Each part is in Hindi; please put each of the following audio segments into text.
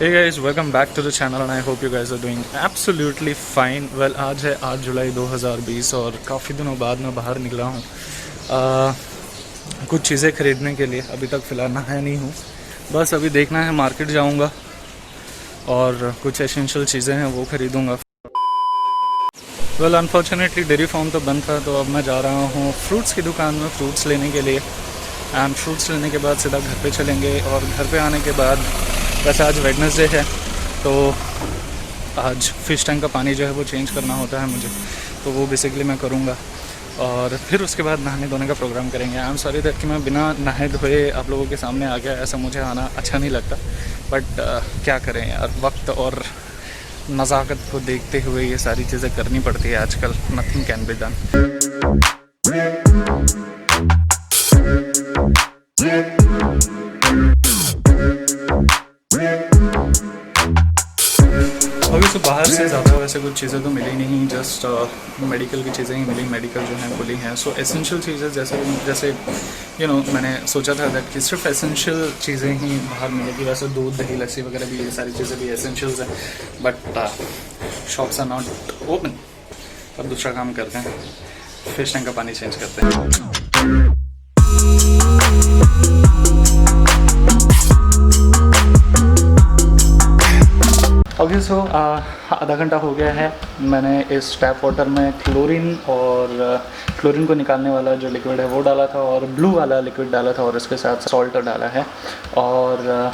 Hey guys, welcome back to the channel and I hope you guys are doing absolutely fine. Well, आज है 8 जुलाई 2020 और काफ़ी दिनों बाद मैं बाहर निकला हूँ कुछ चीज़ें ख़रीदने के लिए। अभी तक फ़िलहाल नहाया नहीं हूँ, बस अभी देखना है, मार्केट जाऊँगा और कुछ एसेंशियल चीज़ें हैं वो ख़रीदूँगा। वेल अनफॉर्चुनेटली डेयरी फार्म तो बंद था, तो अब मैं जा रहा हूँ फ्रूट्स की दुकान में फ्रूट्स लेने के लिए। एंड फ्रूट्स लेने के बाद सीधा घर पे चलेंगे और घर पे आने के बाद, वैसे आज वेडनेसडे है तो आज फ़िश टैंक का पानी जो है वो चेंज करना होता है मुझे, तो वो बेसिकली मैं करूँगा और फिर उसके बाद नहाने धोने का प्रोग्राम करेंगे। आई एम सॉरी दैट कि मैं बिना नहाए धोए आप लोगों के सामने आ गया, ऐसा मुझे आना अच्छा नहीं लगता, बट क्या करें यार, वक्त और नज़ाकत को देखते हुए ये सारी चीज़ें करनी पड़ती है आजकल। Nothing can be done. अभी तो बाहर से ज़्यादा वैसे कुछ चीज़ें तो मिली नहीं, जस्ट मेडिकल की चीज़ें ही मिली। मेडिकल जो है खुली हैं, सो एसेंशियल चीज़ें जैसे मैंने सोचा था दैट कि सिर्फ एसेंशियल चीज़ें ही बाहर मिलेगी। वैसे दूध दही लस्सी वगैरह भी, ये सारी चीज़ें भी एसेंशियल्स हैं, but shops are not open. अब दूसरा काम करते हैं, फिश टैंक का पानी चेंज करते हैं। ओके सो आधा घंटा हो गया है। मैंने इस टैप वाटर में क्लोरीन को निकालने वाला जो लिक्विड है वो डाला था और ब्लू वाला लिक्विड डाला था और इसके साथ सॉल्ट डाला है और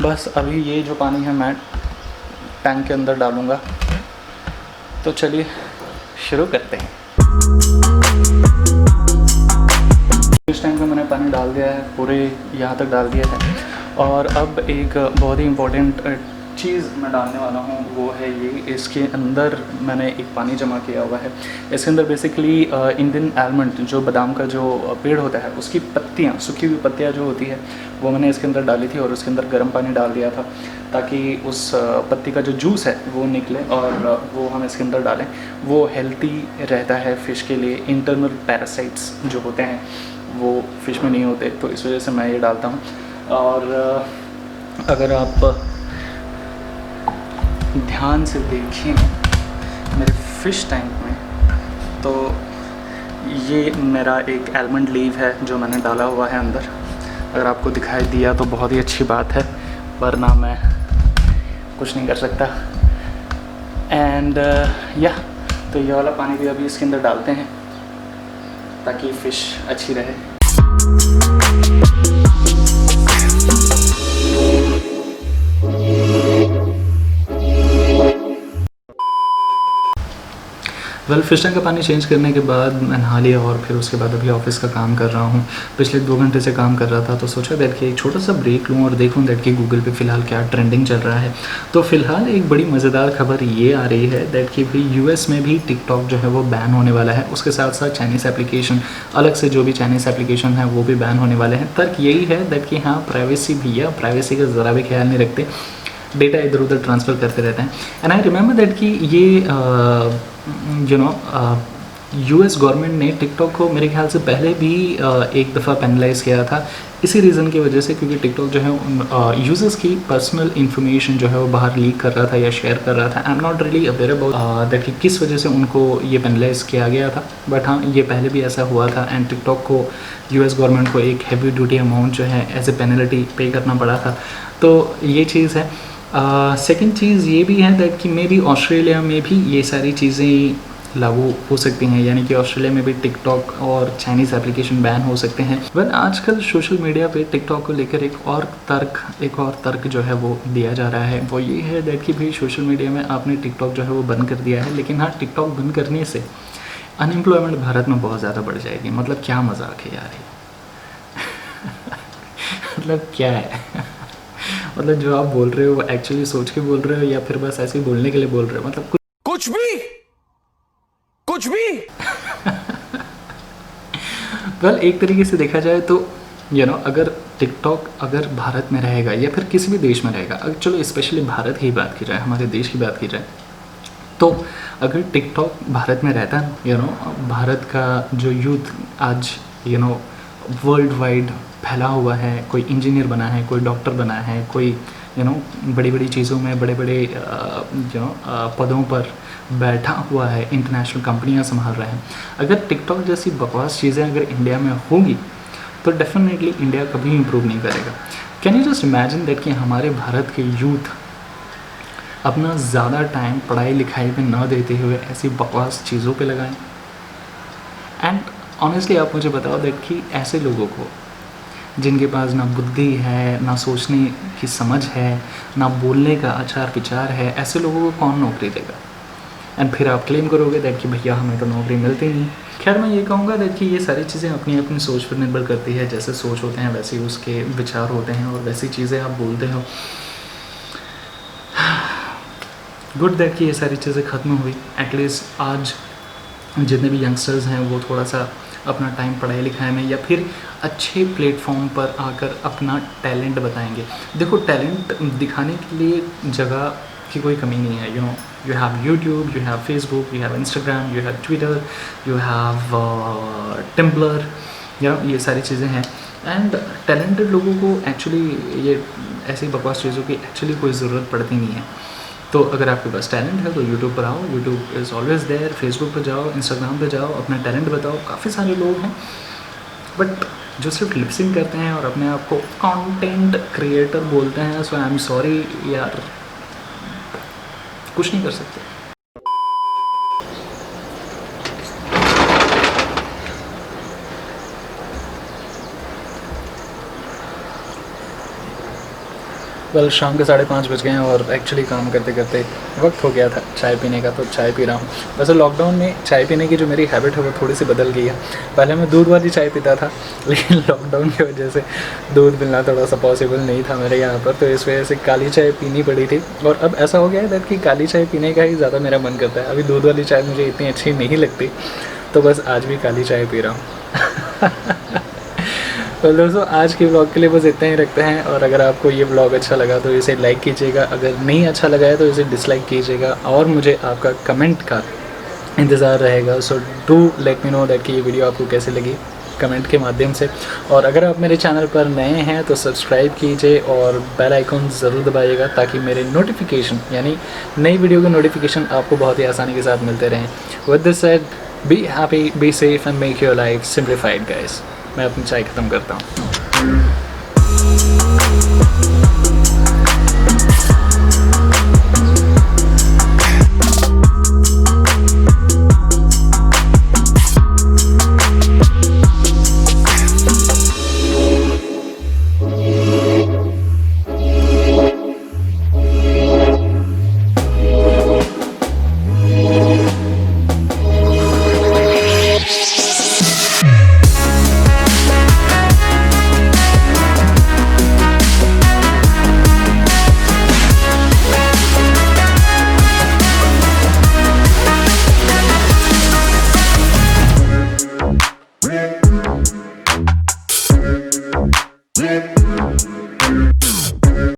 बस अभी ये जो पानी है मैं टैंक के अंदर डालूँगा। तो चलिए शुरू करते हैं। इस टैंक में मैंने पानी डाल दिया है, पूरे यहाँ तक डाल दिया है और अब एक बहुत ही इम्पोर्टेंट चीज़ मैं डालने वाला हूँ, वो है ये। इसके अंदर मैंने एक पानी जमा किया हुआ है। इसके अंदर बेसिकली इंडियन आलमंड, जो बादाम का जो पेड़ होता है, उसकी पत्तियाँ, सूखी हुई पत्तियाँ जो होती है वो मैंने इसके अंदर डाली थी और उसके अंदर गर्म पानी डाल दिया था ताकि उस पत्ती का जो जूस है वो निकले और वो हम इसके अंदर डालें। वो हेल्दी रहता है फ़िश के लिए। इंटरनल पैरासाइट्स जो होते हैं वो फ़िश में नहीं होते, तो इस वजह से मैं ये डालता हूँ। और अगर आप ध्यान से देखें मेरे फ़िश टैंक में, तो ये मेरा एक आलमंड लीव है जो मैंने डाला हुआ है अंदर। अगर आपको दिखाई दिया तो बहुत ही अच्छी बात है, वरना मैं कुछ नहीं कर सकता। एंड तो ये वाला पानी भी अभी इसके अंदर डालते हैं ताकि फ़िश अच्छी रहे। वेल फिश टैंक का पानी चेंज करने के बाद मैं नहा लिया और फिर उसके बाद अभी ऑफिस का काम कर रहा हूँ। पिछले 2 घंटे से काम कर रहा था, तो सोचा दैट कि एक छोटा सा ब्रेक लूँ और देखूँ दैट कि गूगल पे फ़िलहाल क्या ट्रेंडिंग चल रहा है। तो फ़िलहाल एक बड़ी मज़ेदार खबर ये आ रही है दैट कि भाई यूएस में भी टिकटॉक जो है वो बैन होने वाला है। उसके साथ साथ चाइनीज़ एप्लीकेशन, अलग से जो भी चाइनीज़ एप्लीकेशन है वो भी बैन होने वाले हैं। तर्क यही है दैट कि हाँ, प्राइवेसी भैया, प्राइवेसी का ज़रा भी ख्याल नहीं रखते, डेटा इधर उधर ट्रांसफ़र करते रहते हैं। एंड आई रिमेंबर दैट कि ये यूएस गवर्नमेंट ने टिकटॉक को मेरे ख्याल से पहले भी एक दफ़ा पेनलाइज़ किया था, इसी रीज़न की वजह से, क्योंकि टिकटॉक जो है यूज़र्स की पर्सनल इन्फॉर्मेशन जो है वो बाहर लीक कर रहा था या शेयर कर रहा था। I am not really aware about that कि किस वजह से उनको ये पेनलाइज़ किया गया था, बट हाँ, ये पहले भी ऐसा हुआ था एंड टिकटॉक को, यूएस गवर्नमेंट को एक हैवी ड्यूटी अमाउंट जो है एज ए पेनल्टी पे करना पड़ा था। तो ये चीज़ है। सेकेंड चीज़ ये भी है दैट कि मे बी ऑस्ट्रेलिया में भी ये सारी चीज़ें लागू हो सकती हैं, यानी कि ऑस्ट्रेलिया में भी टिकटॉक और चाइनीज़ एप्लीकेशन बैन हो सकते हैं। वह आजकल सोशल मीडिया पे टिकटॉक को लेकर एक और तर्क जो है वो दिया जा रहा है। वो ये है दैट कि भाई सोशल मीडिया में आपने टिकटॉक जो है वो बंद कर दिया है, लेकिन हाँ, टिकटॉक बंद करने से अनएम्प्लॉयमेंट भारत में बहुत ज़्यादा बढ़ जाएगी। मतलब क्या मजाक है यार ये मतलब क्या है मतलब जो आप बोल रहे हो एक्चुअली सोच के बोल रहे हो या फिर बस ऐसे ही बोलने के लिए बोल रहे हो? मतलब कुछ भी वेल एक तरीके से देखा जाए तो अगर टिकटॉक अगर भारत में रहेगा या फिर किसी भी देश में रहेगा, अगर चलो स्पेशली भारत की बात की जाए, हमारे देश की बात की जाए, तो अगर टिकटॉक भारत में रहता भारत का जो यूथ आज वर्ल्ड वाइड फैला हुआ है, कोई इंजीनियर बना है, कोई डॉक्टर बना है, कोई बड़ी बड़ी चीज़ों में बड़े बड़े पदों पर बैठा हुआ है, इंटरनेशनल कंपनियां संभाल रहे हैं। अगर टिकटॉक जैसी बकवास चीज़ें अगर इंडिया में होंगी तो डेफिनेटली इंडिया कभी इम्प्रूव नहीं करेगा। Can you just imagine that कि हमारे भारत के यूथ अपना ज़्यादा टाइम पढ़ाई लिखाई में न देते हुए ऐसी बकवास चीज़ों पे लगाएं। एंड ऑनेस्टली आप मुझे बताओ दैट कि ऐसे लोगों को जिनके पास ना बुद्धि है, ना सोचने की समझ है, ना बोलने का आचार विचार है, ऐसे लोगों को कौन नौकरी देगा? एंड फिर आप क्लेम करोगे दैट कि भैया हमें तो नौकरी मिलती नहीं। खैर मैं ये कहूँगा दैट कि ये सारी चीज़ें अपनी अपनी सोच पर निर्भर करती है। जैसे सोच होते हैं वैसे ही उसके विचार होते हैं और वैसी चीज़ें आप बोलते हो। गुड दैट कि ये सारी चीज़ें ख़त्म हुई। एटलीस्ट आज जितने भी यंगस्टर्स हैं वो थोड़ा सा अपना टाइम पढ़ाई लिखाई में या फिर अच्छे प्लेटफॉर्म पर आकर अपना टैलेंट बताएंगे। देखो टैलेंट दिखाने के लिए जगह की कोई कमी नहीं है। You have YouTube, you have Facebook, you have Instagram, you have Twitter, you have Tumblr, ये सारी चीज़ें हैं। एंड टैलेंटेड लोगों को एक्चुअली ये ऐसी बकवास चीज़ों की एक्चुअली कोई ज़रूरत पड़ती नहीं है। तो अगर आपके पास टैलेंट है तो यूट्यूब पर आओ, YouTube is always there. Facebook पर जाओ, इंस्टाग्राम पर जाओ, अपना टैलेंट बताओ। काफ़ी सारे लोग हैं बट जो सिर्फ लिपसिंग करते हैं और अपने आप को कंटेंट क्रिएटर बोलते हैं। सो आई एम सॉरी यार, कुछ नहीं कर सकते। कल शाम के 5:30 बज गए हैं और एक्चुअली काम करते करते वक्त हो गया था चाय पीने का, तो चाय पी रहा हूँ। वैसे लॉकडाउन में चाय पीने की जो मेरी हैबिट है वो थोड़ी सी बदल गई है। पहले मैं दूध वाली चाय पीता था, लेकिन लॉकडाउन की वजह से दूध मिलना थोड़ा सा पॉसिबल नहीं था मेरे यहाँ पर, तो इस वजह से काली चाय पीनी पड़ी थी। और अब ऐसा हो गया है कि काली चाय पीने का ही ज़्यादा मेरा मन करता है। अभी दूध वाली चाय मुझे इतनी अच्छी नहीं लगती, तो बस आज भी काली चाय पी रहा हूँ। तो दोस्तों आज के ब्लॉग के लिए बस इतना ही रखते हैं। और अगर आपको ये ब्लॉग अच्छा लगा तो इसे लाइक कीजिएगा, अगर नहीं अच्छा लगा है तो इसे डिसलाइक कीजिएगा और मुझे आपका कमेंट का इंतज़ार रहेगा। So do let me know that कि ये वीडियो आपको कैसे लगी कमेंट के माध्यम से। और अगर आप मेरे चैनल पर नए हैं तो सब्सक्राइब कीजिए और बेल आइकन ज़रूर दबाइएगा ताकि मेरे नोटिफिकेशन यानी नई वीडियो के नोटिफिकेशन आपको बहुत ही आसानी के साथ मिलते रहें। With this said, be happy, be safe and make your life simplified guys. मैं अपनी चाय ख़त्म करता हूँ।